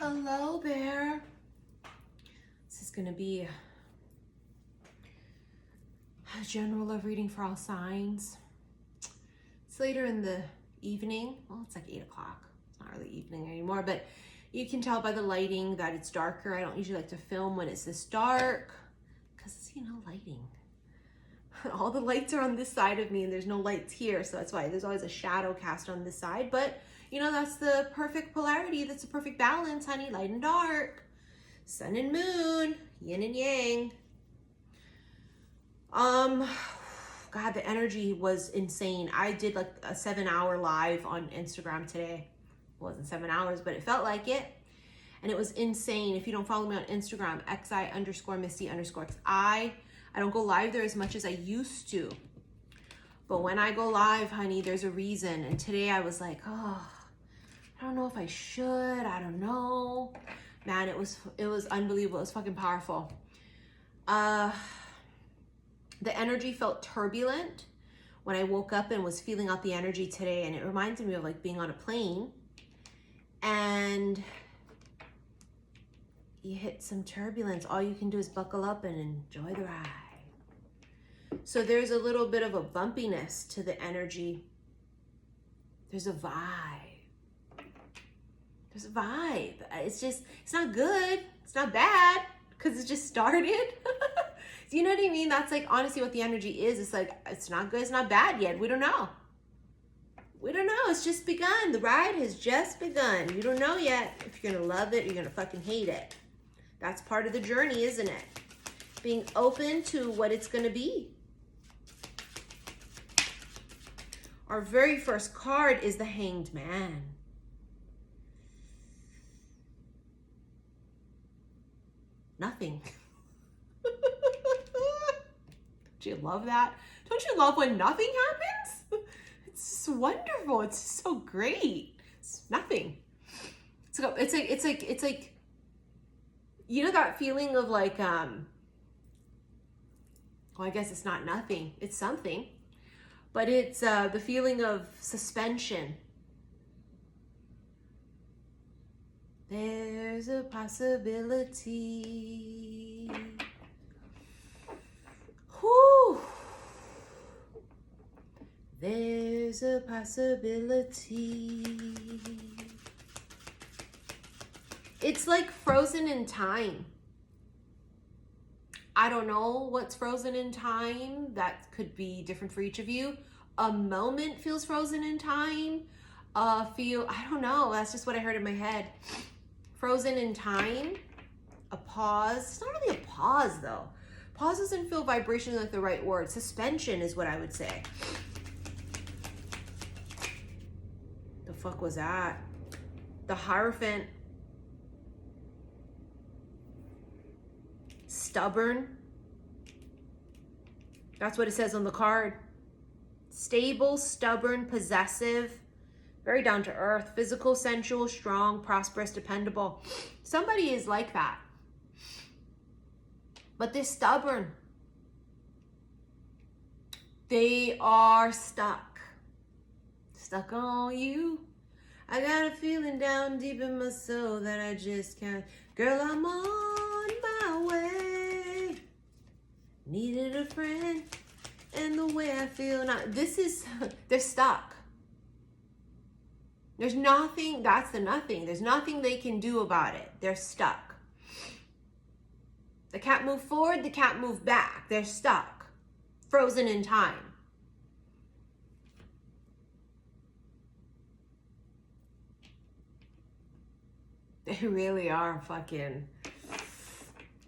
Hello there. This is going to be a general love reading for all signs. It's later in the evening. Well, it's like 8 o'clock. It's not really evening anymore, but you can tell by the lighting that it's darker. I don't usually like to film when it's this dark because, lighting. All the lights are on this side of me and there's no lights here, so that's why there's always a shadow cast on this side. But that's the perfect polarity. That's the perfect balance, honey. Light and dark, sun and moon, yin and yang. God, the energy was insane. I did like a 7-hour live on Instagram today. It wasn't 7 hours, but it felt like it. And it was insane. If you don't follow me on Instagram, xi_misty_. I don't go live there as much as I used to. But when I go live, honey, there's a reason. And today I was like, oh, I don't know if I should. I don't know. Man, it was unbelievable. It was fucking powerful. The energy felt turbulent when I woke up and was feeling out the energy today. And it reminded me of like being on a plane. And you hit some turbulence. All you can do is buckle up and enjoy the ride. So there's a little bit of a bumpiness to the energy. There's a vibe. There's a vibe. It's not good. It's not bad because it just started. You know what I mean? That's like honestly what the energy is. It's like, it's not good. It's not bad yet. We don't know. We don't know. It's just begun. The ride has just begun. You don't know yet if you're going to love it or you're going to fucking hate it. That's part of the journey, isn't it? Being open to what it's going to be. Our very first card is the Hanged Man. Nothing. Don't you love that? Don't you love when nothing happens? It's just wonderful. It's just so great. It's nothing. It's like that feeling of like well, I guess it's not nothing. It's something. But it's the feeling of suspension. There's a possibility. Whew. There's a possibility. It's like frozen in time. I don't know what's frozen in time. That could be different for each of you. A moment feels frozen in time. I don't know. That's just what I heard in my head. Frozen in time. A pause. It's not really a pause though. Pause doesn't feel vibrationally like the right word. Suspension is what I would say. The fuck was that? The Hierophant. Stubborn. That's what it says on the card. Stable, stubborn, possessive, very down to earth, physical, sensual, strong, prosperous, dependable. Somebody is like that. But they're stubborn. They are stuck. Stuck on you. I got a feeling down deep in my soul that I just can't. Girl, I'm on my way. Needed a friend. And the way I feel now, they're stuck. There's nothing, that's the nothing. There's nothing they can do about it. They're stuck. They can't move forward, they can't move back. They're stuck. Frozen in time. They really are fucking,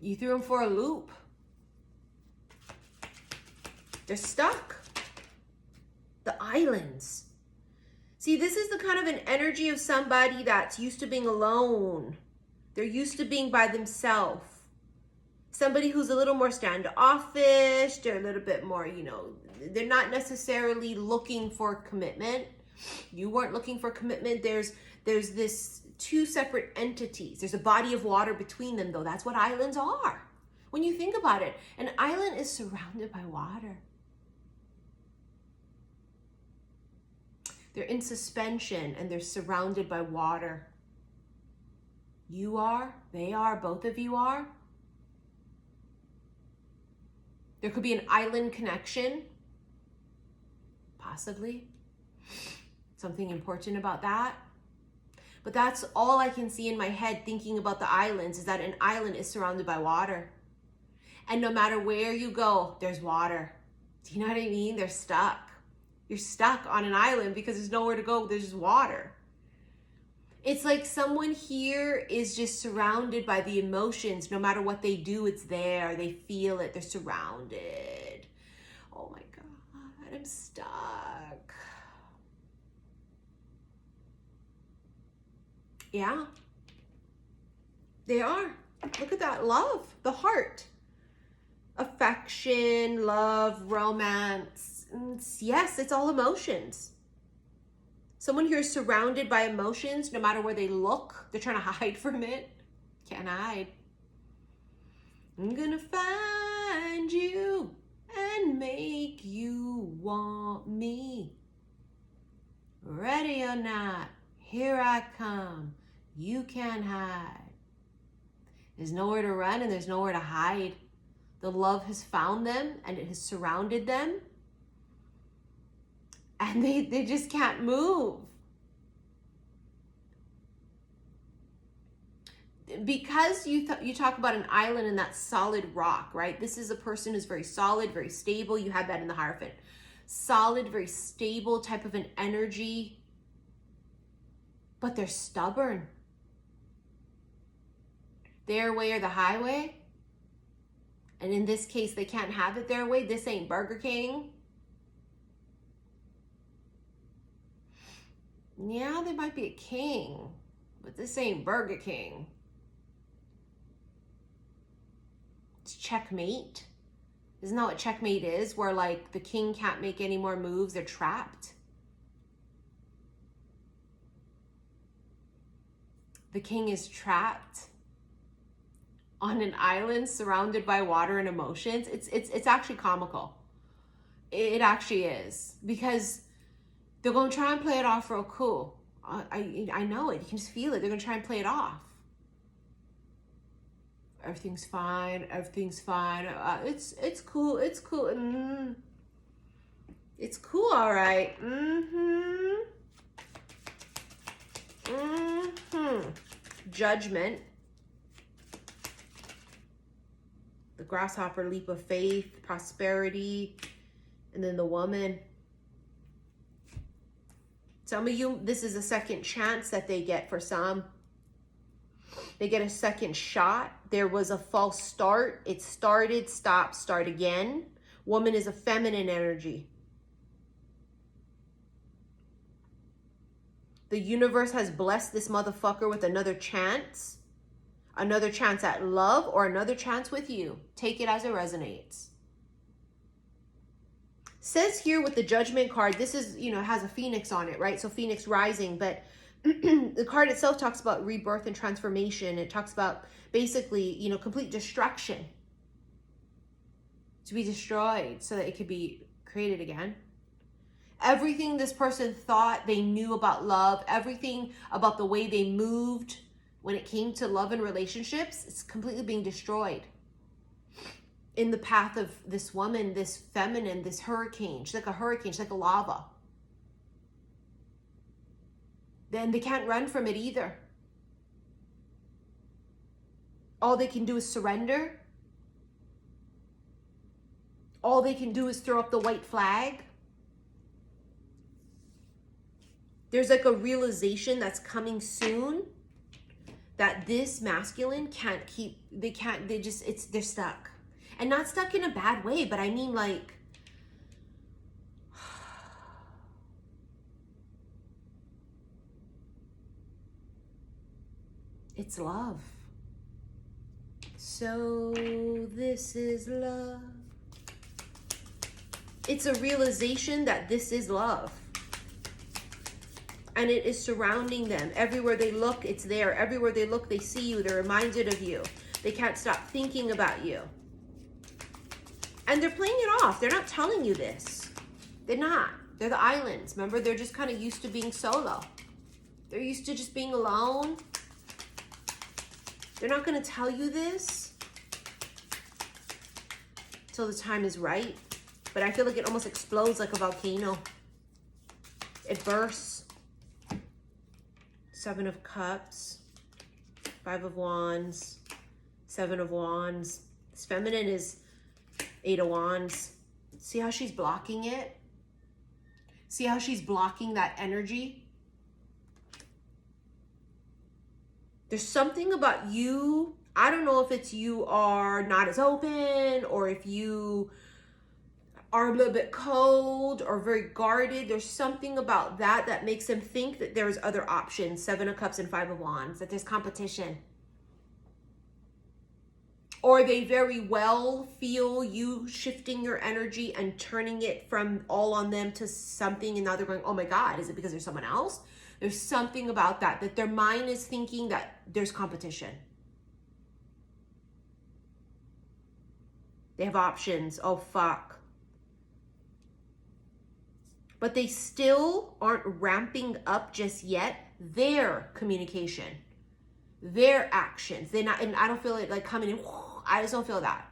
you threw them for a loop. They're stuck. The islands. See, this is the kind of an energy of somebody that's used to being alone. They're used to being by themselves. Somebody who's a little more standoffish. They're a little bit more, they're not necessarily looking for commitment. You weren't looking for commitment. There's this two separate entities. There's a body of water between them, though. That's what islands are. When you think about it, an island is surrounded by water. They're in suspension and they're surrounded by water. You are, they are, both of you are. There could be an island connection. Possibly. Something important about that. But that's all I can see in my head thinking about the islands, is that an island is surrounded by water. And no matter where you go, there's water. Do you know what I mean? They're stuck. You're stuck on an island because there's nowhere to go. There's just water. It's like someone here is just surrounded by the emotions. No matter what they do, it's there. They feel it. They're surrounded. Oh my God, I'm stuck. Yeah, they are. Look at that. Love, the heart, affection, love, romance. Yes, it's all emotions. Someone here is surrounded by emotions. No matter where they look, they're trying to hide from it. Can't hide. I'm gonna find you and make you want me. Ready or not, here I come. You can't hide. There's nowhere to run and there's nowhere to hide. The love has found them and it has surrounded them. And they just can't move. Because you talk about an island and that solid rock, right? This is a person who's very solid, very stable. You have that in the Hierophant. Solid, very stable type of an energy. But they're stubborn. Their way or the highway. And in this case, they can't have it their way. This ain't Burger King. Yeah, they might be a king, but this ain't Burger King. It's checkmate. Isn't that what checkmate is? Where like the king can't make any more moves. They're trapped. The king is trapped on an island surrounded by water and emotions. It's actually comical. It actually is, because they're going to try and play it off real cool. I know it. You can just feel it. They're going to try and play it off. Everything's fine. Everything's fine. It's cool. It's cool. It's cool. All right. Judgment. The grasshopper, leap of faith, prosperity, and then the woman. Some of you, this is a second chance that they get for some. They get a second shot. There was a false start. It started, stop, start again. Woman is a feminine energy. The universe has blessed this motherfucker with another chance. Another chance at love or another chance with you. Take it as it resonates. Says here with the Judgment card, this is, you know, has a phoenix on it, right? So Phoenix rising, but the card itself talks about rebirth and transformation. It talks about basically, you know, complete destruction. To be destroyed so that it could be created again. Everything this person thought they knew about love, everything about the way they moved when it came to love and relationships, it's completely being destroyed. In the path of this woman, this feminine, this hurricane. She's like a hurricane, she's like a lava. Then they can't run from it either. All they can do is surrender. All they can do is throw up the white flag. There's like a realization that's coming soon that this masculine can't keep, they're stuck. And not stuck in a bad way, but I mean like, it's love. So this is love. It's a realization that this is love. And it is surrounding them. Everywhere they look, it's there. Everywhere they look, they see you. They're reminded of you. They can't stop thinking about you. And they're playing it off. They're not telling you this. They're not. They're the islands. Remember, they're just kind of used to being solo. They're used to just being alone. They're not going to tell you this till the time is right. But I feel like it almost explodes like a volcano. It bursts. 7 of Cups. 5 of Wands. 7 of Wands. This feminine is 8 of Wands. See how she's blocking it? See how she's blocking that energy? There's something about you. I don't know if it's you are not as open or if you are a little bit cold or very guarded. There's something about that that makes them think that there's other options. 7 of Cups and 5 of Wands, that there's competition. Or they very well feel you shifting your energy and turning it from all on them to something, and now they're going, oh my God, is it because there's someone else? There's something about that, that their mind is thinking that there's competition. They have options. Oh, fuck. But they still aren't ramping up just yet their communication, their actions. They're not, and I don't feel it like coming in. I just don't feel that.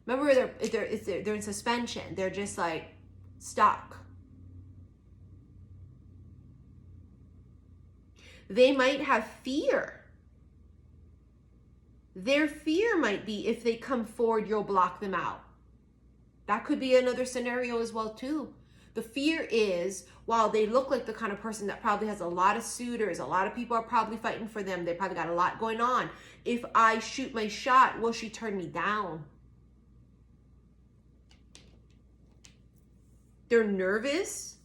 Remember, they're in suspension. They're just like stuck. They might have fear. Their fear might be if they come forward, you'll block them out. That could be another scenario as well too. The fear is, while they look like the kind of person that probably has a lot of suitors, a lot of people are probably fighting for them, they probably got a lot going on. If I shoot my shot, will she turn me down? They're nervous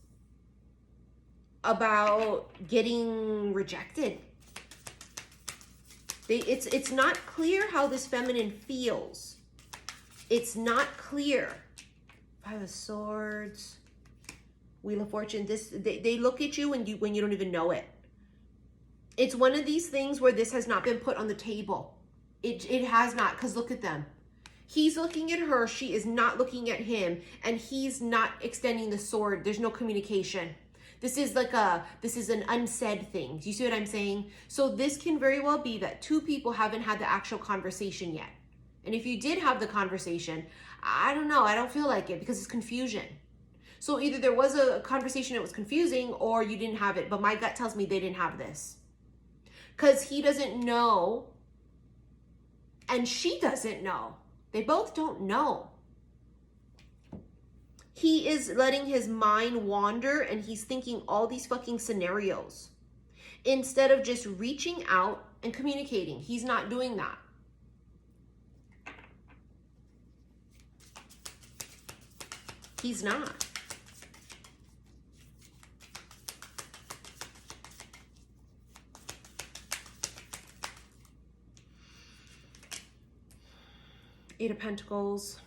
about getting rejected. It's not clear how this feminine feels. It's not clear. 5 of Swords. Wheel of Fortune. They look at you when you don't even know it. It's one of these things where this has not been put on the table. It has not, because look at them. He's looking at her, she is not looking at him, and he's not extending the sword. There's no communication. This is an unsaid thing. Do you see what I'm saying? So this can very well be that two people haven't had the actual conversation yet. And if you did have the conversation, I don't know, I don't feel like it because it's confusion. So either there was a conversation that was confusing or you didn't have it, but my gut tells me they didn't have this. Because he doesn't know and she doesn't know. They both don't know. He is letting his mind wander and he's thinking all these fucking scenarios instead of just reaching out and communicating. He's not doing that. He's not. Eight of Pentacles.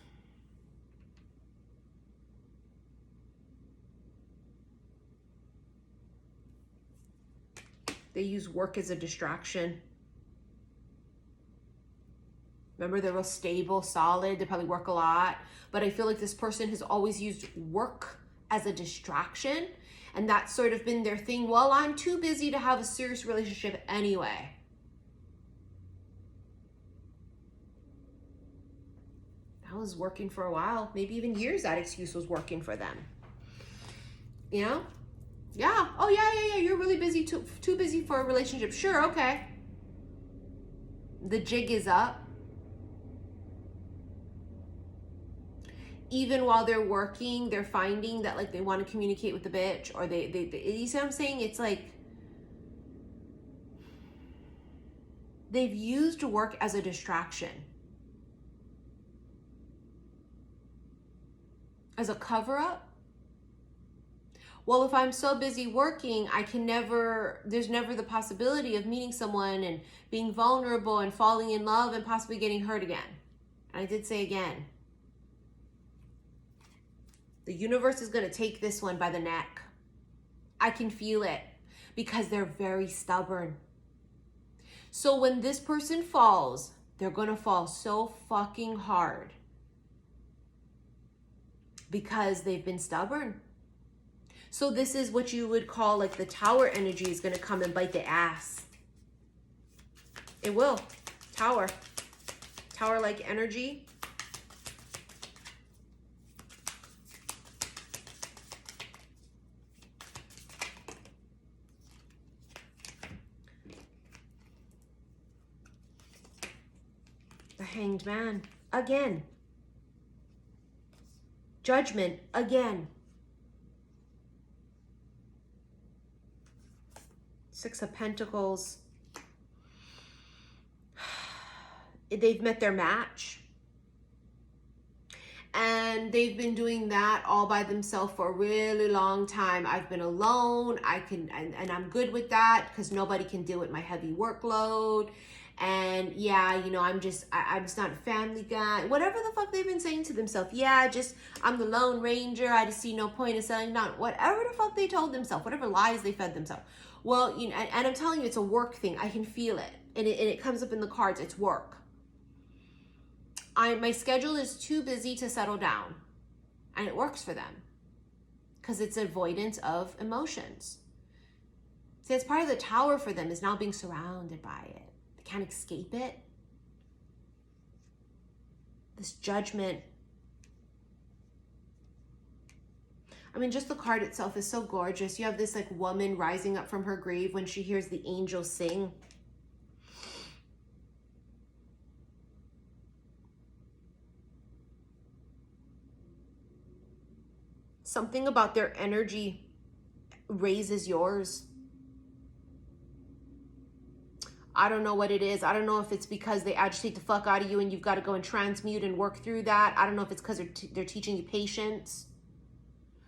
They use work as a distraction. Remember, they're real stable, solid. They probably work a lot. But I feel like this person has always used work as a distraction. And that's sort of been their thing. Well, I'm too busy to have a serious relationship anyway. That was working for a while. Maybe even years that excuse was working for them. You know? Yeah. Oh, yeah. You're really busy, too busy for a relationship. Sure, okay. The jig is up. Even while they're working, they're finding that like they want to communicate with the bitch, or they you see what I'm saying? It's like they've used work as a distraction, as a cover-up. Well, if I'm so busy working, there's never the possibility of meeting someone and being vulnerable and falling in love and possibly getting hurt again. And I did say again. The universe is going to take this one by the neck. I can feel it because they're very stubborn. So when this person falls, they're going to fall so fucking hard because they've been stubborn. So this is what you would call like the Tower energy is going to come and bite the ass. It will. Tower. Tower-like energy. The Hanged Man. Again. Judgment. Again. Six of Pentacles. They've met their match. And they've been doing that all by themselves for a really long time. I've been alone. And I'm good with that because nobody can deal with my heavy workload. And yeah, you know, I'm just not a family guy. Whatever the fuck they've been saying to themselves. Yeah, I'm the Lone Ranger. I just see no point in settling down. Whatever the fuck they told themselves. Whatever lies they fed themselves. Well, you know, and I'm telling you, it's a work thing. I can feel it. And it comes up in the cards. It's work. My schedule is too busy to settle down. And it works for them. Because it's avoidance of emotions. See, it's part of the Tower for them is now being surrounded by it. They can't escape it. This Judgment. I mean, just the card itself is so gorgeous. You have this like woman rising up from her grave when she hears the angels sing. Something about their energy raises yours. I don't know what it is. I don't know if it's because they agitate the fuck out of you and you've got to go and transmute and work through that. I don't know if it's because they're teaching you patience.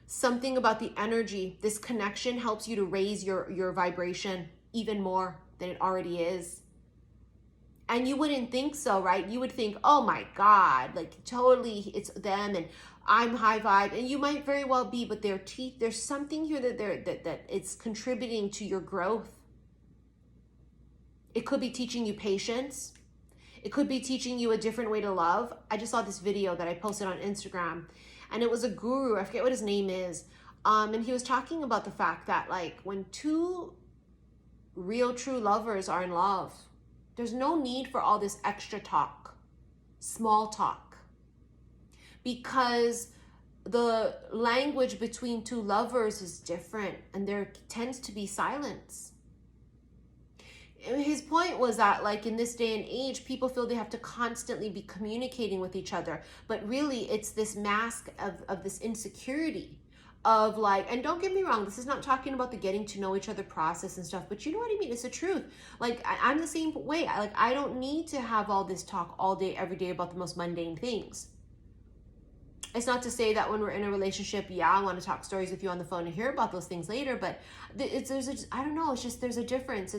Something about the energy, this connection helps you to raise your vibration even more than it already is. And you wouldn't think so, right? You would think, oh my God, like totally it's them and I'm high vibe. And you might very well be, but there's something here that it's contributing to your growth. It could be teaching you patience. It could be teaching you a different way to love. I just saw this video that I posted on Instagram and it was a guru. I forget what his name is. And he was talking about the fact that like when two real true lovers are in love, there's no need for all this extra talk, small talk, because the language between two lovers is different and there tends to be silence. His point was that like in this day and age, people feel they have to constantly be communicating with each other, but really it's this mask of this insecurity of like, and don't get me wrong, this is not talking about the getting to know each other process and stuff, but you know what I mean? It's the truth. Like I'm the same way. I don't need to have all this talk all day, every day about the most mundane things. It's not to say that when we're in a relationship, yeah, I want to talk stories with you on the phone and hear about those things later, but I don't know, it's just, there's a difference.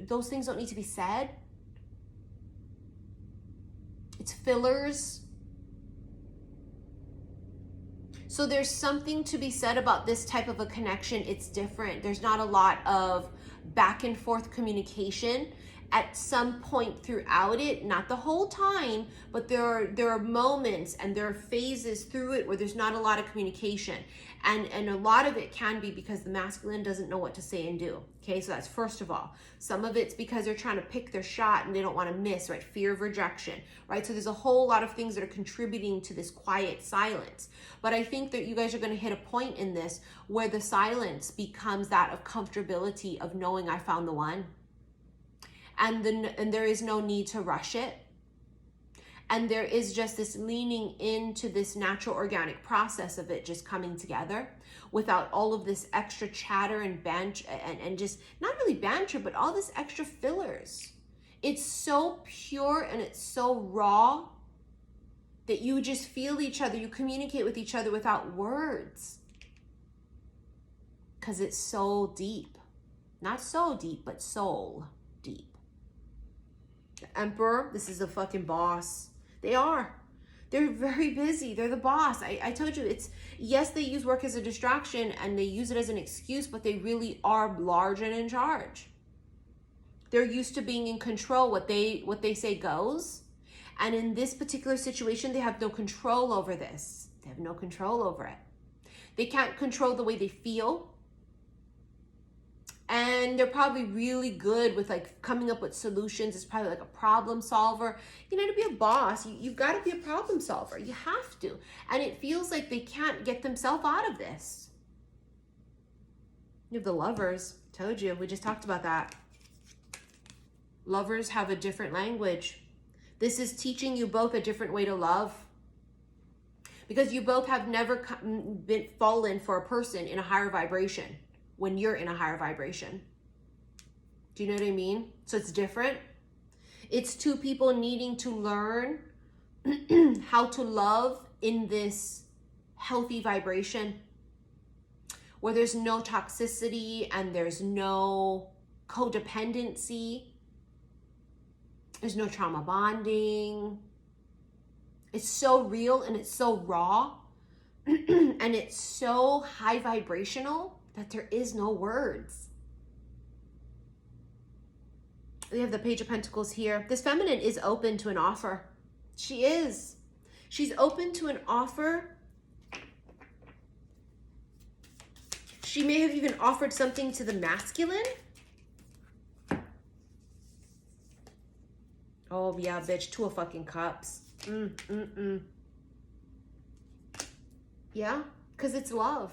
Those things don't need to be said. It's fillers. So there's something to be said about this type of a connection. It's different. There's not a lot of back and forth communication. At some point throughout it, not the whole time, but there are moments and there are phases through it where there's not a lot of communication. And a lot of it can be because the masculine doesn't know what to say and do. Okay, so that's first of all. Some of it's because they're trying to pick their shot and they don't want to miss, right? Fear of rejection, right? So there's a whole lot of things that are contributing to this quiet silence. But I think that you guys are going to hit a point in this where the silence becomes that of comfortability of knowing I found the one. And there is no need to rush it. And there is just this leaning into this natural organic process of it just coming together without all of this extra chatter and and just not really banter, but all this extra fillers. It's so pure and it's so raw that you just feel each other. You communicate with each other without words because it's so deep. Not so deep, but soul deep. The Emperor, this is a fucking boss. They are. They're very busy. They're the boss. I told you, yes, they use work as a distraction and they use it as an excuse, but they really are large and in charge. They're used to being in control. What they say goes. And in this particular situation, they have no control over this. They have no control over it. They can't control the way they feel. And they're probably really good with like coming up with solutions. It's probably like a problem solver. You know, to be a boss, you've got to be a problem solver. You have to. And it feels like they can't get themselves out of this. You have the Lovers. Told you, we just talked about that. Lovers have a different language. This is teaching you both a different way to love. Because you both have never been fallen for a person in a higher vibration when you're in a higher vibration. Do you know what I mean? So it's different. It's two people needing to learn how to love in this healthy vibration where there's no toxicity and there's no codependency. There's no trauma bonding. It's so real and it's so raw and it's so high vibrational that there is no words. We have the Page of Pentacles here. This feminine is open to an offer. She is. She's open to an offer. She may have even offered something to the masculine. Oh yeah, bitch, 2 of fucking cups. Yeah, because it's love.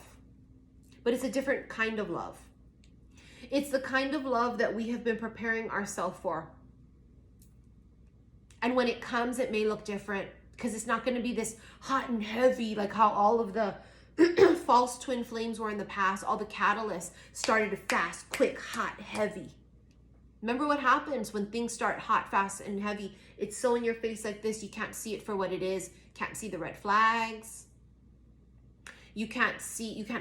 But it's a different kind of love. It's the kind of love that we have been preparing ourselves for. And when it comes, it may look different because it's not going to be this hot and heavy like how all of the false twin flames were in the past. All the catalysts started fast, quick, hot, heavy. Remember what happens when things start hot, fast, and heavy? It's so in your face like this, you can't see it for what it is. Can't see the red flags. You can't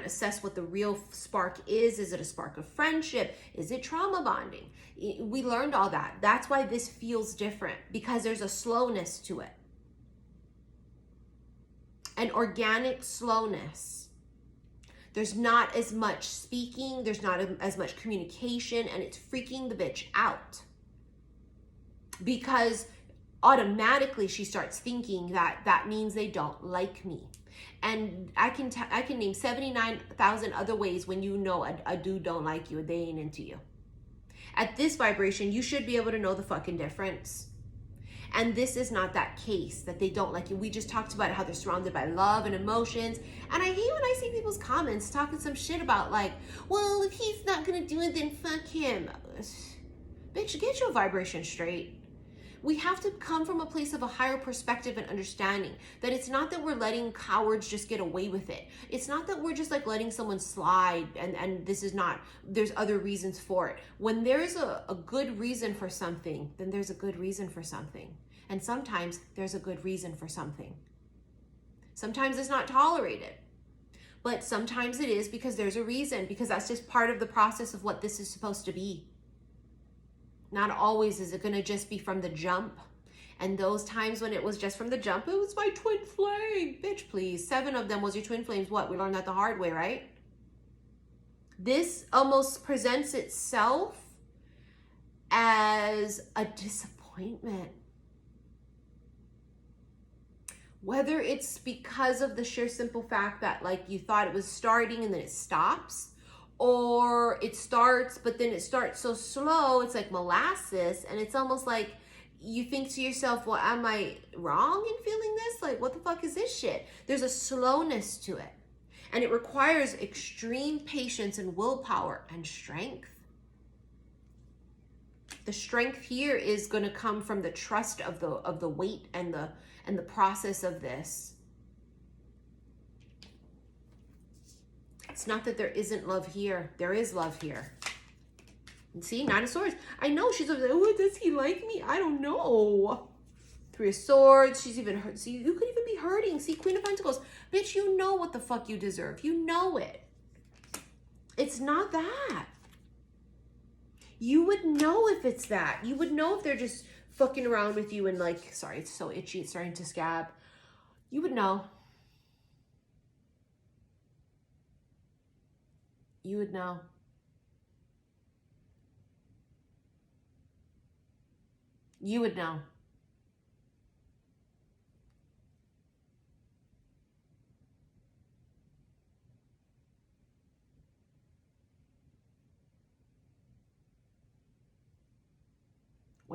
assess what the real spark is. Is it a spark of friendship? Is it trauma bonding? We learned all that. That's why this feels different, because there's a slowness to it. An organic slowness. There's not as much speaking, there's not as much communication, and it's freaking the bitch out. Because automatically she starts thinking that means they don't like me. And I can name 79,000 other ways when you know a dude don't like you, they ain't into you. At this vibration, you should be able to know the fucking difference. And this is not that case, that they don't like you. We just talked about how they're surrounded by love and emotions. And I hate when I see people's comments talking some shit about like, well, if he's not gonna do it, then fuck him. Bitch, get your vibration straight. We have to come from a place of a higher perspective and understanding that it's not that we're letting cowards just get away with it. It's not that we're just like letting someone slide and this is not, there's other reasons for it. When there's a good reason for something, then there's a good reason for something. And sometimes there's a good reason for something. Sometimes it's not tolerated, but sometimes it is because there's a reason, because that's just part of the process of what this is supposed to be. Not always is it going to just be from the jump. And those times when it was just from the jump, it was my twin flame. Bitch, please. 7 of them was your twin flames. What? We learned that the hard way, right? This almost presents itself as a disappointment. Whether it's because of the sheer simple fact that like you thought it was starting and then it stops, or it starts, but then it starts so slow, it's like molasses, and it's almost like you think to yourself, well, am I wrong in feeling this? Like, what the fuck is this shit? There's a slowness to it, and it requires extreme patience and willpower and strength. The strength here is going to come from the trust of the weight and the process of this. It's not that there isn't love here. There is love here. And see, 9 of Swords. I know she's like, oh, does he like me? I don't know. 3 of Swords. She's even hurt. See, you could even be hurting. See, Queen of Pentacles. Bitch, you know what the fuck you deserve. You know it. It's not that. You would know if it's that. You would know if they're just fucking around with you and like, sorry, it's so itchy. It's starting to scab. You would know. You would know. You would know.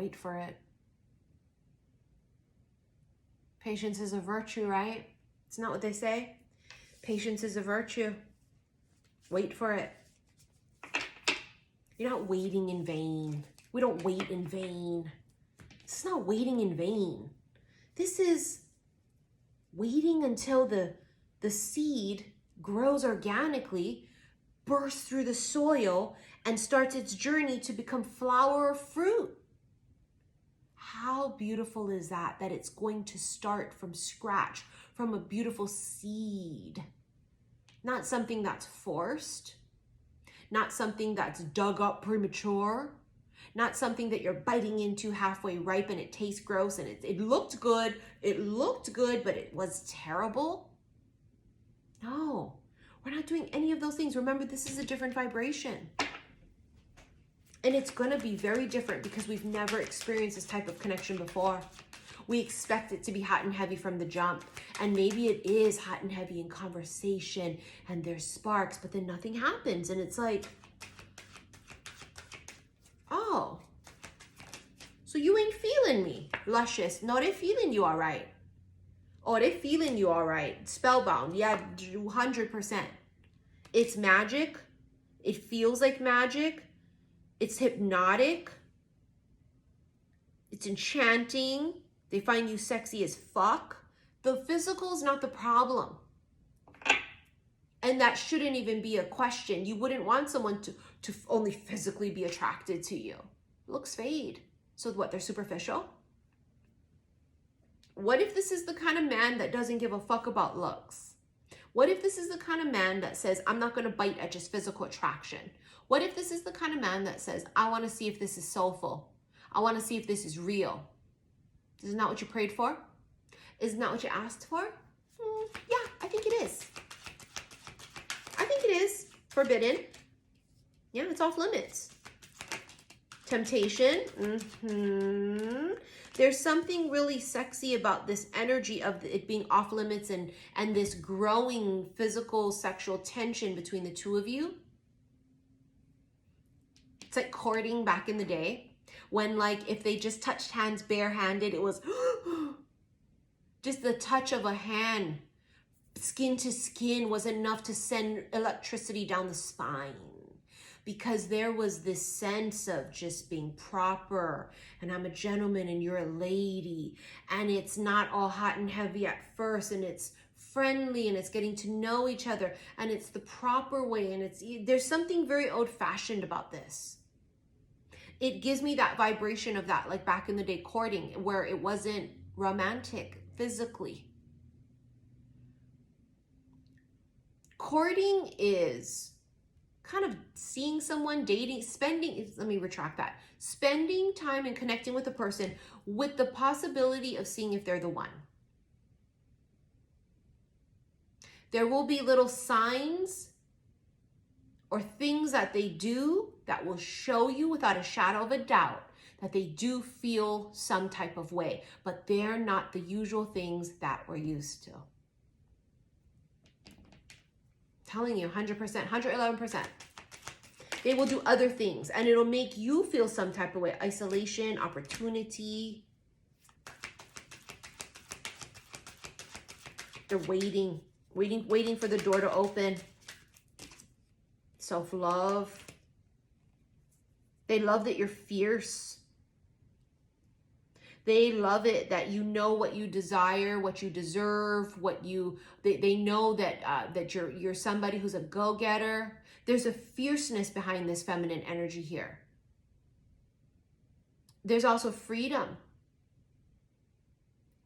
Wait for it. Patience is a virtue, right? It's not what they say. Patience is a virtue. Wait for it. You're not waiting in vain. We don't wait in vain. This is not waiting in vain. This is waiting until the seed grows organically, bursts through the soil, and starts its journey to become flower or fruit. How beautiful is that? That it's going to start from scratch, from a beautiful seed. Not something that's forced. Not something that's dug up premature. Not something that you're biting into halfway ripe and it tastes gross and it looked good. It looked good, but it was terrible. No, we're not doing any of those things. Remember, this is a different vibration. And it's going to be very different because we've never experienced this type of connection before. We expect it to be hot and heavy from the jump. And maybe it is hot and heavy in conversation and there's sparks, but then nothing happens. And it's like, oh, so you ain't feeling me, luscious. No, they feeling you all right. Oh, they feeling you all right. Spellbound. Yeah, 100%. It's magic. It feels like magic. It's hypnotic. It's enchanting. They find you sexy as fuck. The physical is not the problem. And that shouldn't even be a question. You wouldn't want someone to only physically be attracted to you. Looks fade. So what, they're superficial? What if this is the kind of man that doesn't give a fuck about looks? What if this is the kind of man that says, I'm not going to bite at just physical attraction? What if this is the kind of man that says, I want to see if this is soulful. I want to see if this is real. Isn't that what you prayed for? Isn't that what you asked for? Yeah, I think it is. I think it is. Forbidden. Yeah, it's off limits. Temptation. There's something really sexy about this energy of it being off limits and this growing physical sexual tension between the two of you. It's like courting back in the day when, like, if they just touched hands barehanded, it was just the touch of a hand, skin to skin, was enough to send electricity down the spine. Because there was this sense of just being proper, and I'm a gentleman and you're a lady, and it's not all hot and heavy at first, and it's friendly, and it's getting to know each other, and it's the proper way, and there's something very old-fashioned about this. It gives me that vibration of that, like back in the day courting, where it wasn't romantic physically. Courting is kind of seeing someone, dating, spending time and connecting with a person with the possibility of seeing if they're the one. There will be little signs or things that they do that will show you without a shadow of a doubt that they do feel some type of way, but they're not the usual things that we're used to. Telling you 100%, 111%. They will do other things and it'll make you feel some type of way. Isolation, opportunity. They're waiting for the door to open. Self-love. They love that you're fierce. They love it that you know what you desire, what you deserve, they know that you're somebody who's a go-getter. There's a fierceness behind this feminine energy here. There's also freedom.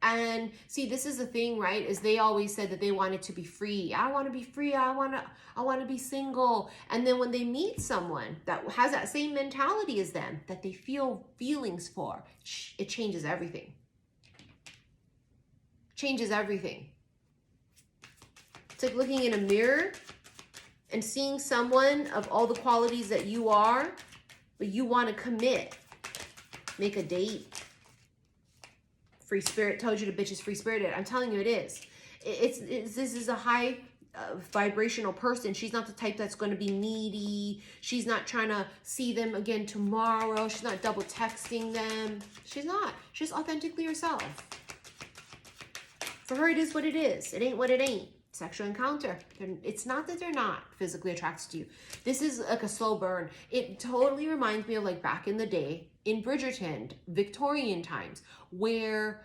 And see, this is the thing, right? Is they always said that they wanted to be free. I want to be free. I want to be single. And then when they meet someone that has that same mentality as them, that they feel feelings for, it changes everything. Changes everything. It's like looking in a mirror and seeing someone of all the qualities that you are, but you want to commit. Make a date. Free spirit told you the bitch is free spirited. I'm telling you it is. This is a high vibrational person. She's not the type that's going to be needy. She's not trying to see them again tomorrow. She's not double texting them. She's not. She's authentically herself. For her, it is what it is. It ain't what it ain't. Sexual encounter. It's not that they're not physically attracted to you. This is like a slow burn. It totally reminds me of like back in the day in Bridgerton, Victorian times, where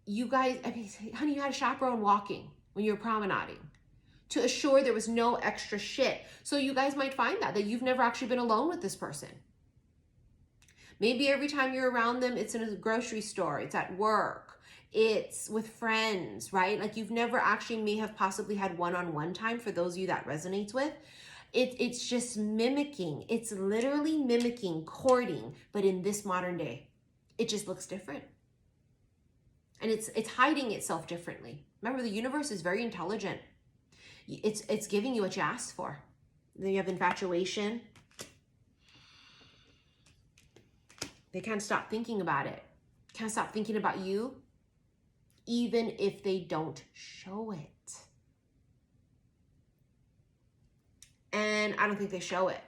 you guys, I mean, honey, you had a chaperone walking when you were promenading to assure there was no extra shit. So you guys might find that you've never actually been alone with this person. Maybe every time you're around them, it's in a grocery store, it's at work, it's with friends, right? Like you've never actually may have possibly had one-on-one time for those of you that resonates with. It's just mimicking. It's literally mimicking courting, but in this modern day, it just looks different. And it's hiding itself differently. Remember, the universe is very intelligent. It's giving you what you asked for. Then you have infatuation. They can't stop thinking about it. Can't stop thinking about you, even if they don't show it. And I don't think they show it.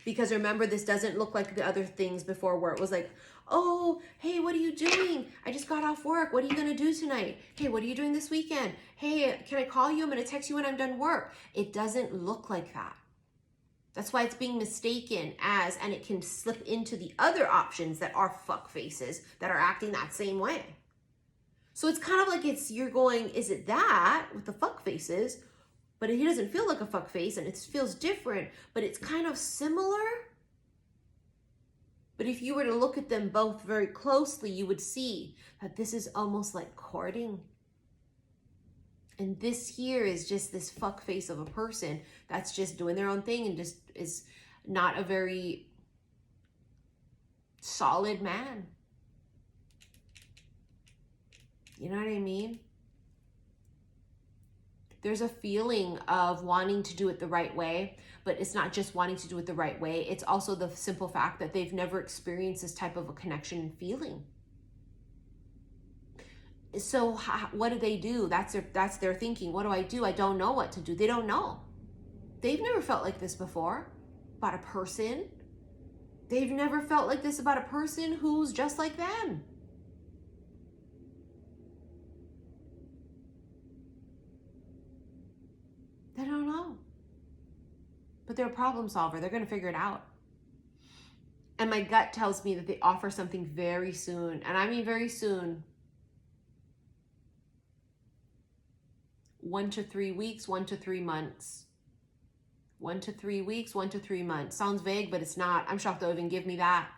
Because remember, this doesn't look like the other things before where it was like, oh, hey, what are you doing? I just got off work. What are you going to do tonight? Hey, what are you doing this weekend? Hey, can I call you? I'm going to text you when I'm done work. It doesn't look like that. That's why it's being mistaken as, and it can slip into the other options that are fuck faces that are acting that same way. So it's kind of like you're going, is it that with the fuck faces? But he doesn't feel like a fuck face and it feels different, but it's kind of similar. But if you were to look at them both very closely, you would see that this is almost like courting. And this here is just this fuck face of a person that's just doing their own thing and just is not a very solid man. You know what I mean? There's a feeling of wanting to do it the right way, but it's not just wanting to do it the right way. It's also the simple fact that they've never experienced this type of a connection and feeling. So what do? That's their thinking. What do? I don't know what to do. They don't know. They've never felt like this before about a person. They've never felt like this about a person who's just like them. They don't know. But they're a problem solver. They're going to figure it out. And my gut tells me that they offer something very soon. And I mean very soon. 1 to 3 weeks, 1 to 3 months. 1 to 3 weeks, 1 to 3 months. Sounds vague, but it's not. I'm shocked they'll even give me that.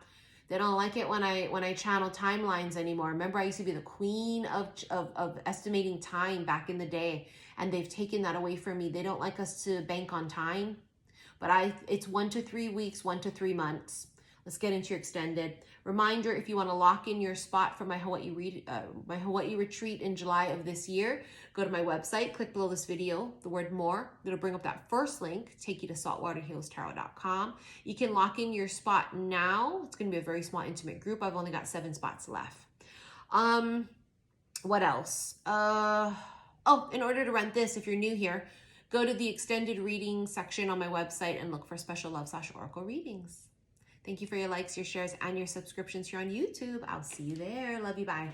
They don't like it when I channel timelines anymore. Remember, I used to be the queen of estimating time back in the day, and they've taken that away from me. They don't like us to bank on time, but it's 1 to 3 weeks, 1 to 3 months. Let's get into your extended. Reminder, if you want to lock in your spot for my Hawaii retreat in July of this year, go to my website, click below this video, the word more. It'll bring up that first link, take you to saltwaterhealstarot.com. You can lock in your spot now. It's going to be a very small, intimate group. I've only got 7 spots left. What else? In order to rent this, if you're new here, go to the extended reading section on my website and look for Special Love / Oracle readings. Thank you for your likes, your shares, and your subscriptions here on YouTube. I'll see you there. Love you. Bye.